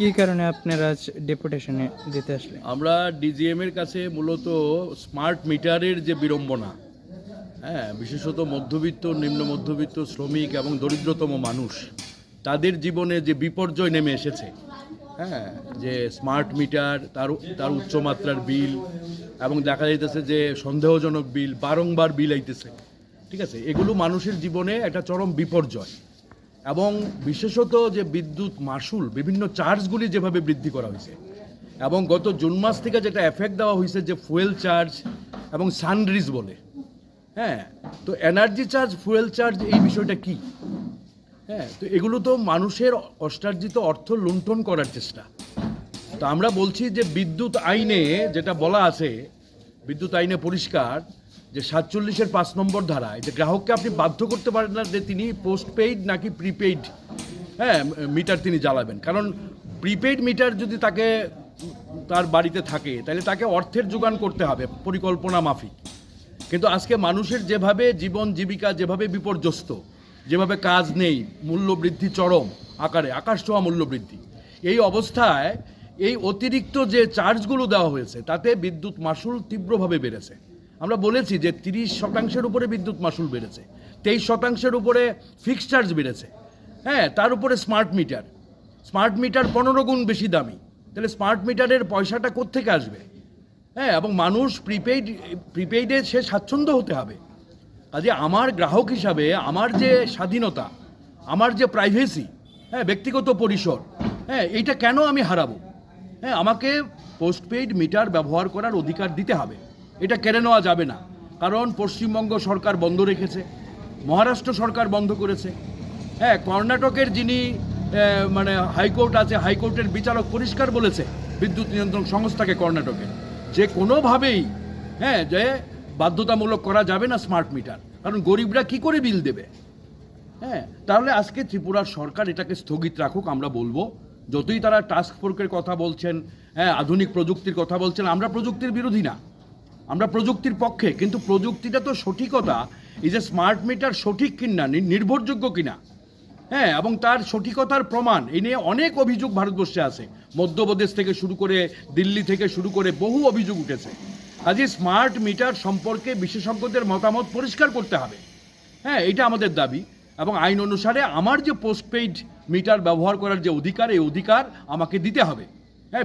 কি কারণে আপনারা আজ ডেপুটেশনে দিতে আসলেন? আমরা ডিজিএম এর কাছে মূলত স্মার্ট মিটারের যে বিড়ম্বনা, বিশেষত মধ্যবিত্ত, নিম্ন মধ্যবিত্ত, শ্রমিক এবং দরিদ্রতম মানুষ, তাদের জীবনে যে বিপর্যয় নেমে এসেছে, যে স্মার্ট মিটার, তার উচ্চমাত্রার বিল, এবং দেখা যাইতেছে যে সন্দেহজনক বিল, বারংবার বিল আইতেছে, ঠিক আছে, এগুলো মানুষের জীবনে একটা চরম বিপর্যয়। এবং বিশেষত যে বিদ্যুৎ মাশুল, বিভিন্ন চার্জগুলি যেভাবে বৃদ্ধি করা হয়েছে, এবং গত জুন মাস থেকে যেটা এফেক্ট দেওয়া হয়েছে যে ফুয়েল চার্জ এবং সানরিজ বলে, তো এনার্জি চার্জ, ফুয়েল চার্জ, এই বিষয়টা কি? তো এগুলো তো মানুষের অষ্টার্জিত অর্থ লুণ্ঠন করার চেষ্টা। তো আমরা বলছি যে বিদ্যুৎ আইনে যেটা বলা আছে, বিদ্যুৎ আইনে পরিষ্কার যে 47-এর 5 নম্বর ধারায় যে গ্রাহককে আপনি বাধ্য করতে পারেন না যে তিনি পোস্টপেইড নাকি প্রিপেইড মিটার তিনি জ্বালাবেন। কারণ প্রিপেইড মিটার যদি তার বাড়িতে থাকে, তাহলে তাকে অর্থের যোগান করতে হবে পরিকল্পনা মাফিক। কিন্তু আজকে মানুষের যেভাবে জীবন জীবিকা যেভাবে বিপর্যস্ত, যেভাবে কাজ নেই, মূল্যবৃদ্ধি চরম আকারে, আকাশছোঁয়া মূল্যবৃদ্ধি, এই অবস্থায় এই অতিরিক্ত যে চার্জগুলো দেওয়া হয়েছে তাতে বিদ্যুৎ মাশুল তীব্রভাবে বেড়েছে। আমরা বলেছি যে 30% উপরে বিদ্যুৎ মাশুল বেড়েছে, 23% উপরে ফিক্সড চার্জ বেড়েছে, তার উপরে স্মার্ট মিটার 15 গুণ বেশি দামি। তাহলে স্মার্ট মিটারের পয়সাটা কোত্থেকে আসবে? এবং মানুষ প্রিপেইডে সে স্বাচ্ছন্দ্য হতে হবে। কাজে আমার গ্রাহক হিসাবে আমার যে স্বাধীনতা, আমার যে প্রাইভেসি, ব্যক্তিগত পরিসর, এইটা কেন আমি হারাবো? আমাকে পোস্টপেইড মিটার ব্যবহার করার অধিকার দিতে হবে, এটা কেড়ে নেওয়া যাবে না। কারণ পশ্চিমবঙ্গ সরকার বন্ধ রেখেছে, মহারাষ্ট্র সরকার বন্ধ করেছে, কর্ণাটকের যিনি হাইকোর্ট আছে, হাইকোর্টের বিচারক পরিষ্কার বলেছে বিদ্যুৎ নিয়ন্ত্রণ সংস্থাকে কর্ণাটকে যে কোনোভাবেই যে বাধ্যতামূলক করা যাবে না স্মার্ট মিটার, কারণ গরিবরা কি করে বিল দেবে? তাহলে আজকে ত্রিপুরার সরকার এটাকে স্থগিত রাখুক। আমরা বলবো, যতই তারা টাস্ক ফোর্সের কথা বলছেন, আধুনিক প্রযুক্তির কথা বলছেন, আমরা প্রযুক্তির বিরোধী না, আমরা প্রযুক্তির পক্ষে। কিন্তু প্রযুক্তিটা তো সঠিকতা, এই যে স্মার্ট মিটার সঠিক কিনা, নির্ভরযোগ্য কিনা, এবং তার সঠিকতার প্রমাণ, এই নিয়ে অনেক অভিযোগ ভারতবর্ষে আছে। মধ্যপ্রদেশ থেকে শুরু করে, দিল্লি থেকে শুরু করে বহু অভিযোগ উঠেছে। আজকে স্মার্ট মিটার সম্পর্কে বিশেষজ্ঞদের মতামত পরিষ্কার করতে হবে, এটা আমাদের দাবি। এবং আইন অনুসারে আমার যে পোস্টপেইড মিটার ব্যবহার করার যে অধিকার, এই অধিকার আমাকে দিতে হবে।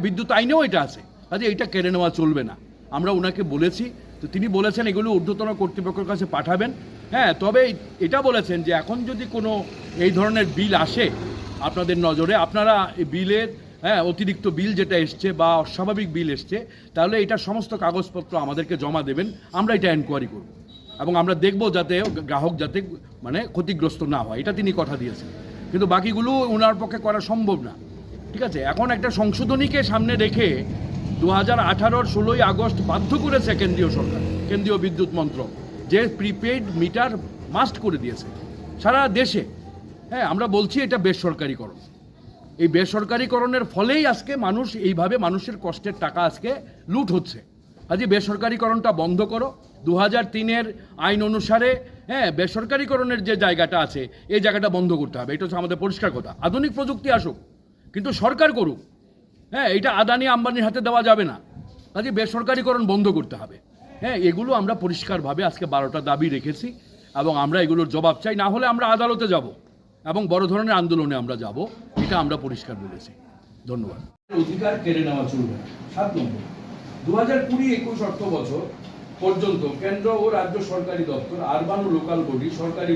বিদ্যুৎ আইনেও এটা আছে, কাজে এটা কেড়ে নেওয়া চলবে না। আমরা ওনাকে বলেছি, তো তিনি বলেছেন এগুলো ঊর্ধ্বতন কর্তৃপক্ষের কাছে পাঠাবেন। তবে এটা বলেছেন যে এখন যদি কোনো এই ধরনের বিল আসে আপনাদের নজরে, আপনারা এই বিলের অতিরিক্ত বিল যেটা এসছে বা অস্বাভাবিক বিল এসছে, তাহলে এটা সমস্ত কাগজপত্র আমাদেরকে জমা দেবেন, আমরা এটা এনকোয়ারি করব এবং আমরা দেখব যাতে গ্রাহক যাতে ক্ষতিগ্রস্ত না হয়, এটা তিনি কথা দিয়েছেন। কিন্তু বাকিগুলো ওনার পক্ষে করা সম্ভব না, ঠিক আছে। এখন একটা সংশোধনীকে সামনে রেখে 2018-র 16ই আগস্ট বাধ্য করেছে কেন্দ্রীয় সরকার, কেন্দ্রীয় বিদ্যুৎ মন্ত্রক, যে প্রিপেইড মিটার মাস্ট করে দিয়েছে সারা দেশে। আমরা বলছি এটা বেসরকারিকরণ। এই বেসরকারিকরণের ফলেই আজকে মানুষ এইভাবে মানুষের কষ্টের টাকা আজকে লুট হচ্ছে। আজকে বেসরকারিকরণটা বন্ধ করো। 2003-এর আইন অনুসারে বেসরকারিকরণের যে জায়গাটা আছে, এই জায়গাটা বন্ধ করতে হবে, এটা হচ্ছে আমাদের পরিষ্কার কথা। আধুনিক প্রযুক্তি আসুক, কিন্তু সরকার করুক, এটা আদানি আম্বানির হাতে দেওয়া যাবে না। আজকে বেসরকারিকরণ বন্ধ করতে হবে। এগুলো আমরা পরিষ্কারভাবে আজকে 12টা দাবি রেখেছি এবং আমরা এগুলোর জবাব চাই। না হলে আমরা আদালতে যাব এবং বড় ধরনের আন্দোলনে আমরা যাব, এটা আমরা পরিষ্কার বলেছি। ধন্যবাদ। অধিকার কেড়ে নেওয়া চলবে না। 7 নম্বর, 2020-21 অর্থ বছর পর্যন্ত কেন্দ্র ও রাজ্য সরকারি দপ্তর, আরবান ও লোকাল বডি, সরকারি